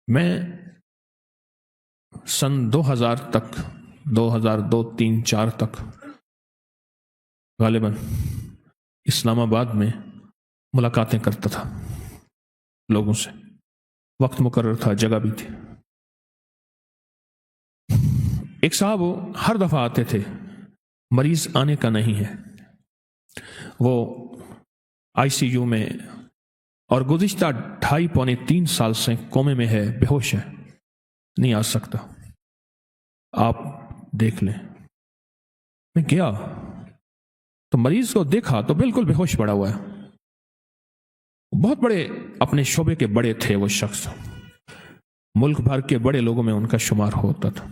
میں سن 2000 تک 2002 3 4 تک غالباً اسلام آباد میں ملاقاتیں کرتا تھا لوگوں سے. وقت مقرر تھا، جگہ بھی تھی. ایک صاحب وہ ہر دفعہ آتے تھے، مریض آنے کا نہیں ہے، وہ آئی سی یو میں اور گزشتہ 2.5 پونے 3 سال سے کومے میں ہے، بے ہوش ہے، نہیں آ سکتا، آپ دیکھ لیں. میں گیا تو مریض کو دیکھا تو بالکل بے ہوش پڑا ہوا ہے. بہت بڑے اپنے شعبے کے بڑے تھے وہ شخص، ملک بھر کے بڑے لوگوں میں ان کا شمار ہوتا تھا.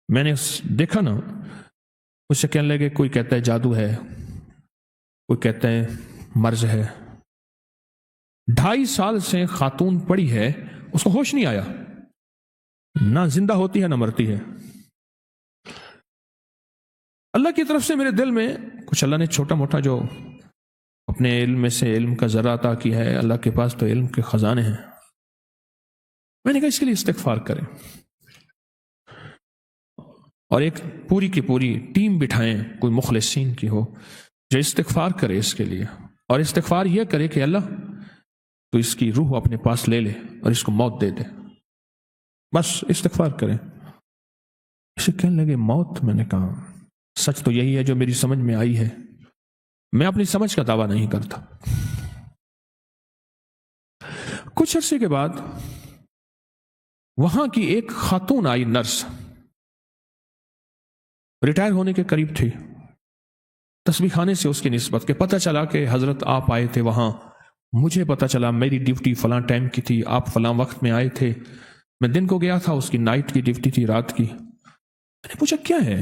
میں نے دیکھا نا، مجھ سے کہنے لگے کوئی کہتا ہے جادو ہے، کوئی کہتا ہے مرض ہے. 2.5 سال سے خاتون پڑی ہے، اس کو ہوش نہیں آیا، نہ زندہ ہوتی ہے نہ مرتی ہے. اللہ کی طرف سے میرے دل میں کچھ اللہ نے چھوٹا موٹا جو اپنے علم میں سے علم کا ذرہ عطا کیا ہے، اللہ کے پاس تو علم کے خزانے ہیں. میں نے کہا اس کے لیے استغفار کریں اور ایک پوری کی پوری ٹیم بٹھائیں، کوئی مخلصین کی ہو جو استغفار کرے اس کے لیے. اور استغفار یہ کرے کہ اللہ تو اس کی روح اپنے پاس لے لے اور اس کو موت دے دے. بس استغفار کریں. اسے کہنے لگے موت؟ میں نے کہا سچ تو یہی ہے جو میری سمجھ میں آئی ہے، میں اپنی سمجھ کا دعویٰ نہیں کرتا. کچھ عرصے کے بعد وہاں کی ایک خاتون آئی، نرس، ریٹائر ہونے کے قریب تھی. تسبیح خانے سے اس کی نسبت، کہ پتہ چلا کہ حضرت آپ آئے تھے وہاں، مجھے پتہ چلا میری ڈیوٹی فلاں ٹائم کی تھی، آپ فلاں وقت میں آئے تھے، میں دن کو گیا تھا، اس کی نائٹ کی ڈیوٹی تھی، رات کی. میں نے پوچھا کیا ہے؟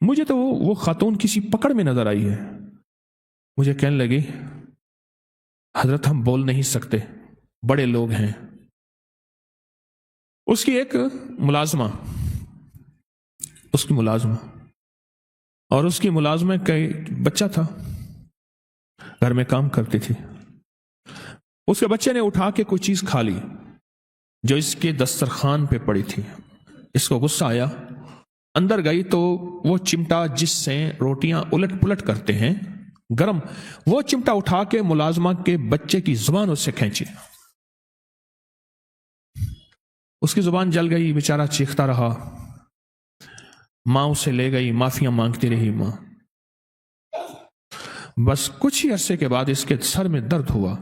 مجھے تو وہ خاتون کسی پکڑ میں نظر آئی ہے. مجھے کہنے لگی حضرت ہم بول نہیں سکتے، بڑے لوگ ہیں. اس کی ایک ملازمہ اور اس کی ملازمہ کا بچہ تھا، گھر میں کام کرتی تھی. اس کے بچے نے اٹھا کے کوئی چیز کھا لی جو اس کے دسترخوان پہ پڑی تھی. اس کو غصہ آیا، اندر گئی تو وہ چمٹا جس سے روٹیاں الٹ پلٹ کرتے ہیں گرم، وہ چمٹا اٹھا کے ملازمہ کے بچے کی زبان اس سے کھینچی. اس کی زبان جل گئی، بیچارہ چیختا رہا. ماں اسے لے گئی، معافیاں مانگتی رہی ماں. بس کچھ ہی عرصے کے بعد اس کے سر میں درد ہوا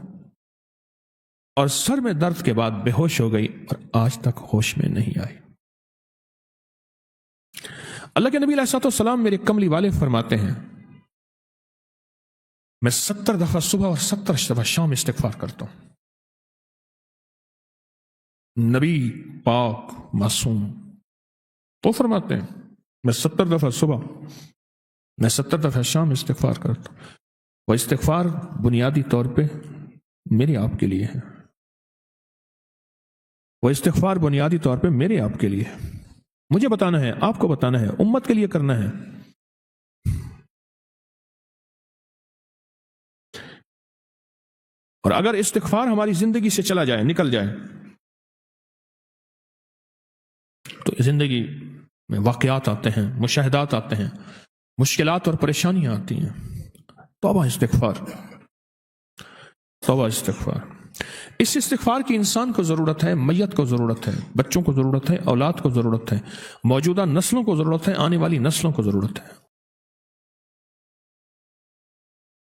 اور سر میں درد کے بعد بے ہوش ہو گئی اور آج تک ہوش میں نہیں آئی. اللہ کے نبی علیہ الصلوۃ والسلام میرے کملی والے فرماتے ہیں میں 70 دفعہ صبح اور 70 دفعہ شام استغفار کرتا ہوں. نبی پاک معصوم وہ فرماتے ہیں میں 70 دفعہ صبح، میں 70 دفعہ شام استغفار کرتا ہوں. وہ استغفار بنیادی طور پہ میرے آپ کے لیے ہے، وہ استغفار بنیادی طور پہ میرے آپ کے لیے ہے. مجھے بتانا ہے، آپ کو بتانا ہے، امت کے لیے کرنا ہے. اور اگر استغفار ہماری زندگی سے چلا جائے، نکل جائے، تو زندگی میں واقعات آتے ہیں، مشاہدات آتے ہیں، مشکلات اور پریشانیاں آتی ہیں. توبہ استغفار، توبہ استغفار. اس استغفار کی انسان کو ضرورت ہے، میت کو ضرورت ہے، بچوں کو ضرورت ہے، اولاد کو ضرورت ہے، موجودہ نسلوں کو ضرورت ہے، آنے والی نسلوں کو ضرورت ہے.